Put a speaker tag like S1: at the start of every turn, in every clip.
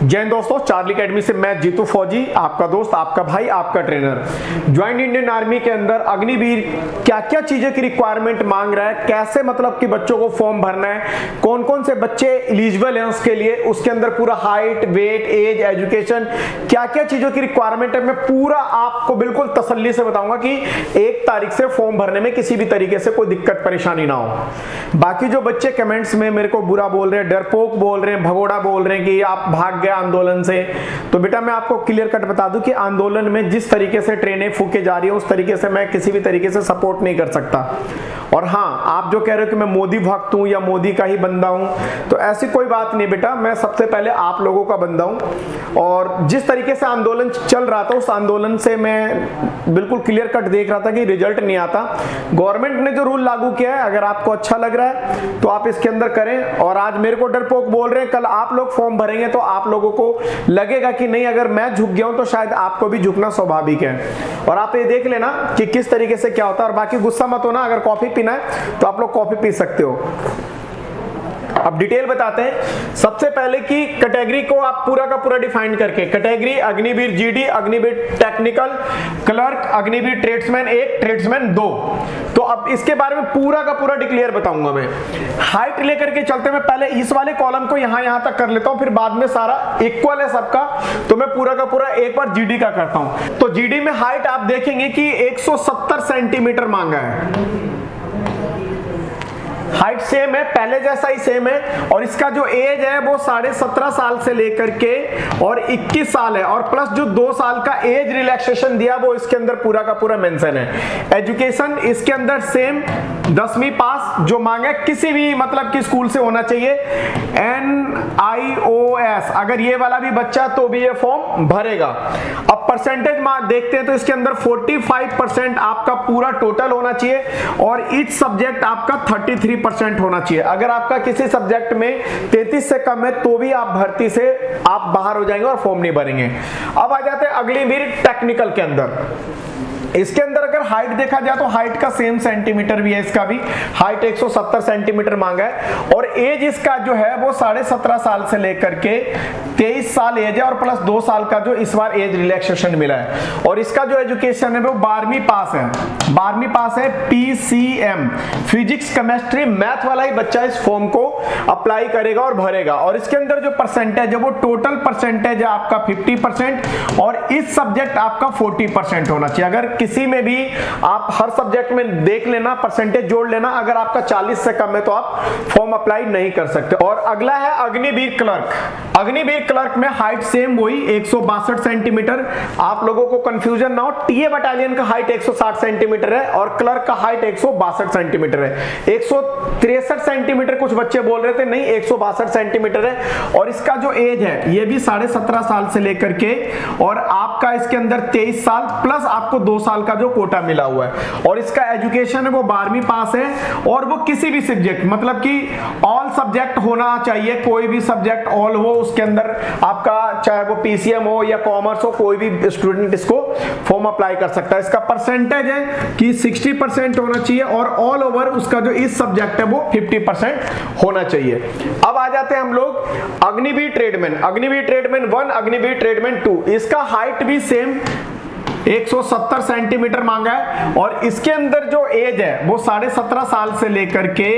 S1: जय हिंद दोस्तों, Charlie academy से मैं जीतू फौजी, आपका दोस्त, आपका भाई, आपका ट्रेनर। ज्वाइंट इंडियन आर्मी के अंदर अग्निवीर क्या क्या चीजें की रिक्वायरमेंट मांग रहा है, कैसे मतलब कि बच्चों को फॉर्म भरना है, कौन कौन से बच्चे एलिजिबल हैं उसके लिए, उसके अंदर पूरा हाइट, वेट, एज, एजुकेशन, क्या क्या चीजों की रिक्वायरमेंट है, मैं पूरा आपको बिल्कुल तसल्ली से बताऊंगा कि 1 तारीख से फॉर्म भरने में किसी भी तरीके से कोई दिक्कत परेशानी ना हो। बाकी जो बच्चे कमेंट्स में मेरे को बुरा बोल रहे हैं, डरपोक बोल रहे हैं, भगोड़ा बोल रहे हैं कि आप भाग गए आंदोलन से, तो बेटा मैं आपको क्लियर कट बता दूं कि आंदोलन में जिस तरीके से ट्रेनें फूके जा रही है उस तरीके से मैं किसी भी तरीके से सपोर्ट नहीं कर सकता। और हाँ, आप जो कह रहे हो कि मैं मोदी भक्त हूं या मोदी का ही बंदा हूं, तो ऐसी कोई बात नहीं बेटा। मैं सबसे पहले आप लोगों का बंदा हूं और जिस तरीके से आंदोलन चल रहा था उस आंदोलन से मैं बिल्कुल क्लियर कट देख रहा था कि रिजल्ट नहीं आता। गवर्नमेंट ने जो रूल लागू किया है, अगर आपको अच्छा लग रहा है तो आप इसके अंदर करें। और आज मेरे को डरपोक बोल रहे हैं, कल आप लोग फॉर्म भरेंगे तो आप लोगों को लगेगा कि नहीं, अगर मैं झुक गया हूं तो शायद आपको भी झुकना स्वाभाविक है। और आप ये देख लेना कि किस तरीके से क्या होता है। और बाकी गुस्सा मत होना, अगर कॉफी पीना है तो आप लोग कॉफी पी सकते हो। अब डिटेल बताते हैं। सबसे पहले कि कैटेगरी को आप पूरा का पूरा डिफाइन करके, category Agniveer GD, Agniveer technical, clerk, Agniveer tradesman 1, tradesman 2। तो अब इसके बारे में पूरा का पूरा डिक्लेयर बताऊंगा मैं। हाइट लेकर के चलते मैं पहले इस वाले कॉलम को यहां तक कर लेता हूं, फिर बाद में सारा इक्वल है सबका, तो मैं पूरा का पूरा एक बार जीडी का करता हूं। तो जीडी में हाइट आप देखेंगे कि 170 सेंटीमीटर मांगा है। हाइट सेम है, पहले जैसा ही सेम है। और इसका जो एज है वो 17.5 साल से लेकर के और 21 साल है। और प्लस जो 2 साल का एज रिलैक्सेशन दिया वो इसके अंदर पूरा का पूरा मेंशन है। एजुकेशन इसके अंदर सेम 10वीं पास जो मांगा है, किसी भी मतलब कि स्कूल से होना चाहिए। NIOS अगर ये वाला भी बच्चा तो भी ये फॉर्म भरेगा। अब परसेंटेज मार्क देखते हैं तो इसके अंदर 45% आपका पूरा टोटल होना चाहिए और ईच सब्जेक्ट आपका 33% होना चाहिए। अगर आपका किसी सब्जेक्ट में 33 से कम है तो भी आप भर्ती से आप बाहर हो जाएंगे और फॉर्म नहीं भरेंगे। अब आ जाते हैं अग्निवीर टेक्निकल के अंदर। इसके अंदर अगर हाइट देखा जाए तो हाइट का सेम सेंटीमीटर भी है, इसका भी हाइट 170 सेंटीमीटर मांगा है। और एज इसका जो है वो 17.5 साल से लेकर के 23 साल एज है और प्लस 2 साल का जो इस बार एज रिलैक्सेशन मिला है। और इसका जो एजुकेशन है वो 12वीं पास है। 12वीं पास है, PCM फिजिक्स केमिस्ट्री मैथ वाला ही बच्चा इस फॉर्म को अप्लाई करेगा और भरेगा। और इसके अंदर जो परसेंटेज है वो टोटल परसेंटेज है आपका 50% और इस सब्जेक्ट आपका 40% होना चाहिए। अगर किसी में भी आप हर सब्जेक्ट में देख लेना, परसेंटेज जोड़ लेना, अगर आपका 40 से कम है तो आप फॉर्म अप्लाई नहीं कर सकते। और अगला है अग्निवीर क्लर्क। अग्निवीर क्लर्क में हाइट सेम वही 162 सेंटीमीटर। आप लोगों को कंफ्यूजन ना हो, टीए बटालियन का हाइट 160 सेंटीमीटर है और क्लर्क का हाइट 162 सेंटीमीटर है। 163 सेंटीमीटर कुछ बच्चे बोल रहे थे, नहीं 162 सेंटीमीटर है। और इसका जो एज है ये भी 17.5 साल से लेकर के और आपका इसके अंदर 23 साल प्लस आपको 2 साल का जो कोटा मिला हुआ है। और इसका एजुकेशन है वो 12वीं पास है और वो किसी भी सब्जेक्ट मतलब कि ऑल सब्जेक्ट होना चाहिए, कोई भी सब्जेक्ट ऑल हो उसके अंदर आपका, चाहे वो PCM हो या कॉमर्स हो, कोई भी स्टूडेंट इसको फॉर्म अप्लाई कर सकता है। इसका परसेंटेज है कि 60% होना चाहिए और ऑल ओवर उसका जो इस सब्जेक्ट है वो 50% होना चाहिए। अब आ जाते हैं हम लोग Agniveer tradesman. Agniveer tradesman 1, Agniveer tradesman 2। इसका हाइट भी सेम 170 सेंटीमीटर मांगा है और इसके अंदर जो एज है वो 17.5 साल से लेकर के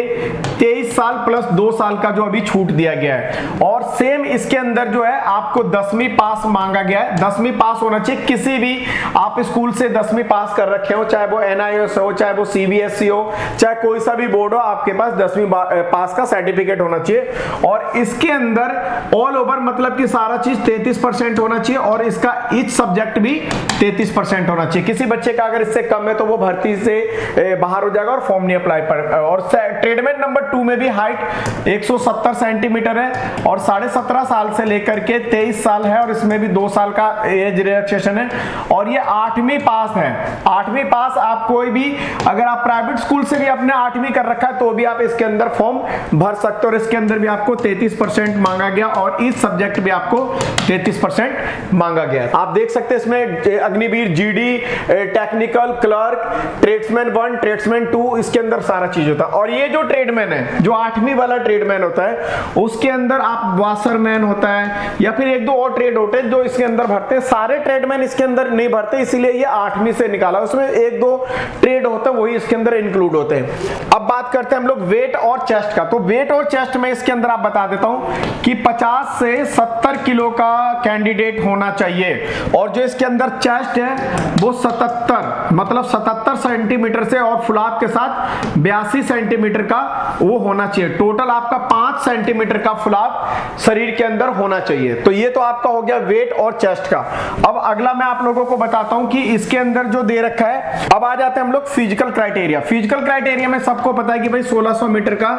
S1: 23 साल प्लस 2 साल का जो अभी छूट दिया गया है। और सेम इसके अंदर जो है आपको 10वीं पास मांगा गया है। 10वीं पास होना चाहिए, किसी भी आप स्कूल से 10वीं पास कर रखे हो, चाहे वो NIOS हो, चाहे वो CBSE हो, चाहे कोई सा भी बोर्ड हो, आपके पास 10वीं पास का सर्टिफिकेट होना चाहिए। और इसके अंदर ऑल ओवर मतलब कि सारा चीज 33% होना चाहिए और इसका ईच सब्जेक्ट भी 33% होना चाहिए। किसी बच्चे का अगर इससे कम है तो वो भर्ती से बाहर हो जाएगा और फॉर्म नहीं अप्लाई पर। और ट्रेडमैन नंबर 2 में भी हाइट 170 सेंटीमीटर है और 17.5 साल से लेकर के 23 साल है और इसमें भी 2 साल का एज रिलैक्सेशन है। और ये 8वीं पास है। 8वीं पास आप कोई भी, अगर आप प्राइवेट स्कूल से भी अपने 8वीं कर रखा है तो भी आप इसके अंदर फॉर्म भर सकते हो। और इसके अंदर भी आपको 33% मांगा गया और इस सब्जेक्ट भी आपको 33% मांगा गया। आप देख सकते हैं इसमें अग्निवीर फिर GD, technical, clerk, tradesman 1, tradesman 2, इसके अंदर सारा चीज होता है। और ये जो ट्रेडमैन है, जो 8वीं वाला ट्रेडमैन होता है, उसके अंदर आप वाशरमैन होता है या फिर एक दो और ट्रेड होते हैं जो इसके अंदर भरते हैं। सारे ट्रेडमैन इसके अंदर नहीं भरते, इसीलिए ये 8वीं से निकाला। उसमें एक दो ट्रेड होता है, वही इसके अंदर इंक्लूड होते हैं। अब बात करते हैं हम लोग वेट और चेस्ट का। तो वेट और चेस्ट में इसके अंदर आप बता देता हूं कि 50 से 70 किलो का कैंडिडेट होना चाहिए, और जो इसके अंदर चेस्ट है वो 77, मतलब 77 सेंटीमीटर से और फुलाव के साथ 82 सेंटीमीटर का वो होना चाहिए। टोटल आपका 5 सेंटीमीटर का फुलाव शरीर के अंदर होना चाहिए। तो ये तो आपका हो गया वेट और चेस्ट का। अब अगला मैं आप लोगों को बताता हूं कि इसके अंदर जो दे रखा है। अब आ जाते हैं हम लोग फिजिकल क्राइटेरिया। फिजिकल क्राइटेरिया में सबको पता है कि भाई 1600 मीटर का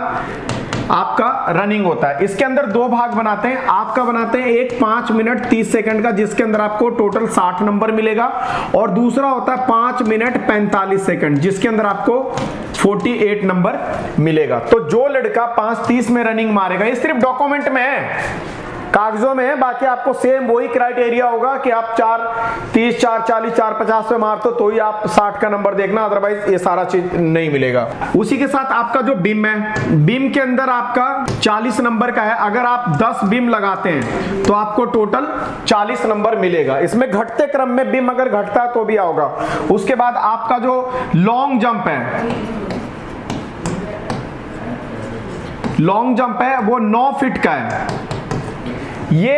S1: आपका रनिंग होता है। इसके अंदर दो भाग बनाते हैं। आपका बनाते हैं एक 5 मिनट 30 सेकंड का, जिसके अंदर आपको टोटल 60 नंबर मिलेगा, और दूसरा होता है 5 मिनट 45 सेकंड, जिसके अंदर आपको 48 नंबर मिलेगा। तो जो लड़का 5:30 में रनिंग मारेगा, ये सिर्फ डॉक्यूमेंट में है, कागजों में है, बाकी आपको सेम वही क्राइटेरिया होगा कि आप 4:30, 4:40, 4:50 पे मारते तो ही आप 60 का नंबर देखना, अदरवाइज ये सारा चीज नहीं मिलेगा। उसी के साथ आपका जो बीम है, बीम के अंदर आपका 40 नंबर का है। अगर आप 10 बीम लगाते हैं तो आपको टोटल 40 नंबर मिलेगा। इसमें घटते क्रम में बीम अगर घटता है तो भी आओगा। उसके बाद आपका जो लॉन्ग जंप है, लॉन्ग जंप है वो 9 फीट का है। ये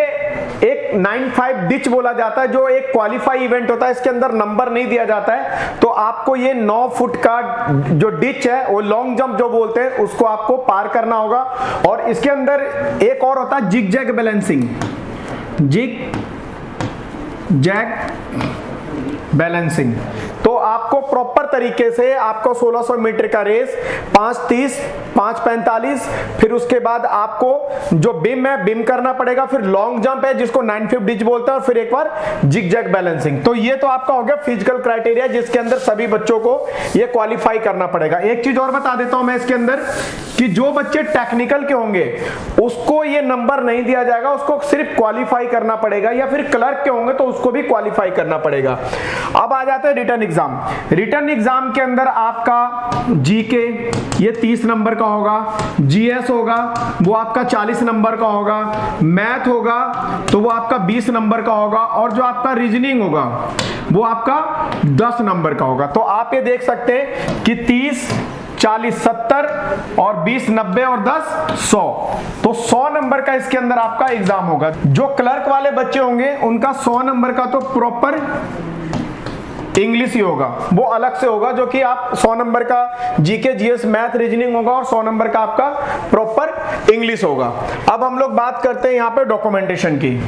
S1: एक 9-5 डिच बोला जाता है, जो एक क्वालिफाई इवेंट होता है, इसके अंदर नंबर नहीं दिया जाता है। तो आपको ये 9 फुट का जो डिच है, वो लॉन्ग जंप जो बोलते हैं, उसको आपको पार करना होगा। और इसके अंदर एक और होता है zig zag balancing, zig zag balancing. तो आपको प्रॉपर तरीके से आपको 1600 मीटर का रेस 5:30, 5:45, फिर उसके बाद आपको जो बीम है बीम करना पड़ेगा, फिर लॉन्ग जंप है जिसको 9 डिच बोलते हैं, और फिर एक बार जिग जैग बैलेंसिंग। तो ये तो आपका हो गया फिजिकल क्राइटेरिया, जिसके अंदर सभी बच्चों को ये क्वालिफाई करना पड़ेगा। एक चीज और बता देता हूं मैं इसके अंदर कि जो बच्चे टेक्निकल के होंगे उसको ये नंबर नहीं दिया जाएगा, उसको सिर्फ क्वालिफाई करना पड़ेगा, या फिर क्लर्क के होंगे तो उसको भी क्वालिफाई करना पड़ेगा। अब आ जाते हैं रिटर्न एग्जाम। रिटर्न एग्जाम के अंदर आपका जीके ये 30 नंबर का होगा, जीएस होगा वो आपका 40 नंबर का होगा, मैथ होगा तो वो आपका 20 नंबर का होगा, और जो आपका रीजनिंग होगा वो आपका 10 नंबर का होगा। तो आप ये देख सकते हैं कि 30, 40, 70 और 20, 90 और 10, 100। तो 100 नंबर का इसके अंदर आपका एग्जाम होगा। जो क्लर्क वाले बच्चे होंगे उनका 100 नंबर का तो प्रॉपर इंग्लिश ही होगा, वो अलग से होगा, जो कि आप 100 नंबर का जीके, जीएस, मैथ, रीजनिंग होगा, और 100 नंबर का आपका प्रॉपर इंग्लिश होगा। अब हम लोग बात करते हैं यहाँ पे डॉक्यूमेंटेशन की।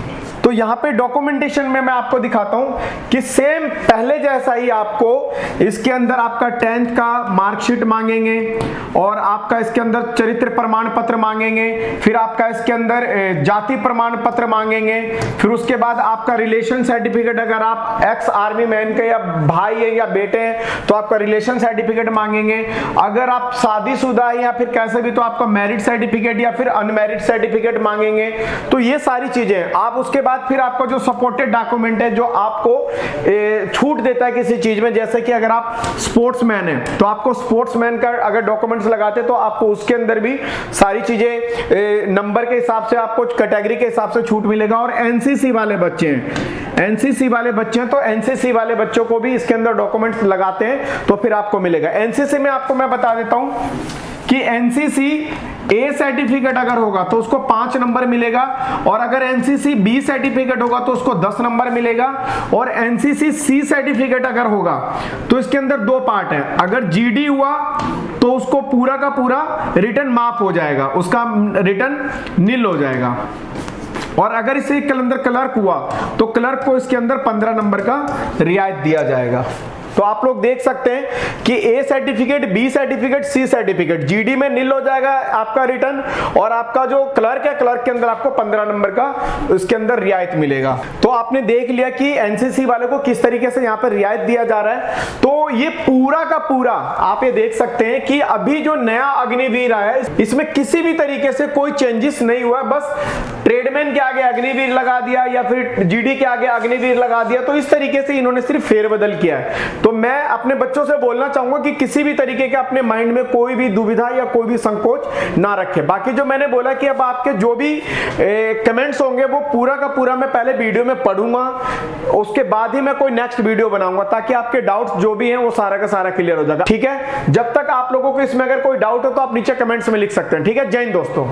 S1: तो यहाँ पे डॉक्यूमेंटेशन में मैं आपको दिखाता हूं कि सेम पहले जैसा ही आपको इसके अंदर आपका 10th का मार्कशीट मांगेंगे, और आपका इसके अंदर चरित्र प्रमाण पत्र मांगेंगे, फिर आपका इसके अंदर जाति प्रमाण पत्र मांगेंगे, फिर उसके बाद आपका रिलेशन सर्टिफिकेट, अगर आप एक्स आर्मी मैन के या भाई है या बेटे हैं तो आपका रिलेशन सर्टिफिकेट मांगेंगे। अगर आप शादीशुदा है या फिर कैसे भी तो आपका मैरिड सर्टिफिकेट या फिर अनमैरिड सर्टिफिकेट मांगेंगे। तो ये सारी चीजें आप उसके बाद फिर आपका जो सपोर्टेड डॉक्यूमेंट है जो आपको छूट देता है किसी चीज में, जैसे कि अगर आप स्पोर्ट्समैन है तो आपको स्पोर्ट्समैन का अगर डॉक्यूमेंट्स लगाते तो आपको उसके अंदर भी सारी चीजें नंबर के हिसाब से, आपको कैटेगरी के हिसाब से छूट मिलेगा। और एनसीसी वाले बच्चे हैं, एनसीसी वाले बच्चे हैं तो एनसीसी वाले बच्चों को भी इसके अंदर डॉक्यूमेंट्स लगाते हैं तो फिर आपको मिलेगा। एनसीसी में आपको मैं बता देता हूं कि एनसीसी ए सर्टिफिकेट अगर होगा तो उसको 5 नंबर मिलेगा, और अगर एनसीसी बी सर्टिफिकेट होगा तो उसको 10 नंबर मिलेगा, और एनसीसी सी सर्टिफिकेट अगर होगा तो इसके अंदर 2 पार्ट है। अगर जीडी हुआ तो उसको पूरा का पूरा रिटर्न माफ हो जाएगा, उसका रिटर्न नील हो जाएगा, और अगर इसे अंदर क्लर्क हुआ तो क्लर्क को इसके अंदर 15 नंबर का रियायत दिया जाएगा। तो आप लोग देख सकते हैं कि A certificate, B certificate, C certificate, GD में नील हो जाएगा आपका रिटर्न, और आपका जो क्लर्क है क्लर्क के अंदर आपको 15 नंबर का उसके अंदर रियायत मिलेगा। तो आपने देख लिया कि एनसीसी वाले को किस तरीके से यहाँ पर रियायत दिया जा रहा है। तो ये पूरा का पूरा आप ये देख सकते हैं कि अभी जो नया अग्निवीर आया है इसमें किसी भी तरीके से कोई चेंजेस नहीं हुआ, बस ट्रेडमैन के आगे अग्निवीर लगा दिया या फिर जीडी के आगे अग्निवीर लगा दिया। तो इस तरीके से इन्होंने सिर्फ फेरबदल किया है। तो मैं अपने बच्चों से बोलना चाहूंगा कि किसी भी तरीके के अपने माइंड में कोई भी दुविधा या कोई भी संकोच ना रखे। बाकी जो मैंने बोला कि अब आपके जो भी कमेंट्स होंगे वो पूरा का पूरा मैं पहले वीडियो में पढ़ूंगा, उसके बाद ही मैं कोई नेक्स्ट वीडियो बनाऊंगा ताकि आपके डाउट्स जो भी हैं वो सारा का सारा क्लियर हो जाएगा। ठीक है, जब तक आप लोगों को इसमें अगर कोई डाउट हो तो आप नीचे कमेंट्स में लिख सकते हैं। ठीक है, जय हिंद दोस्तों।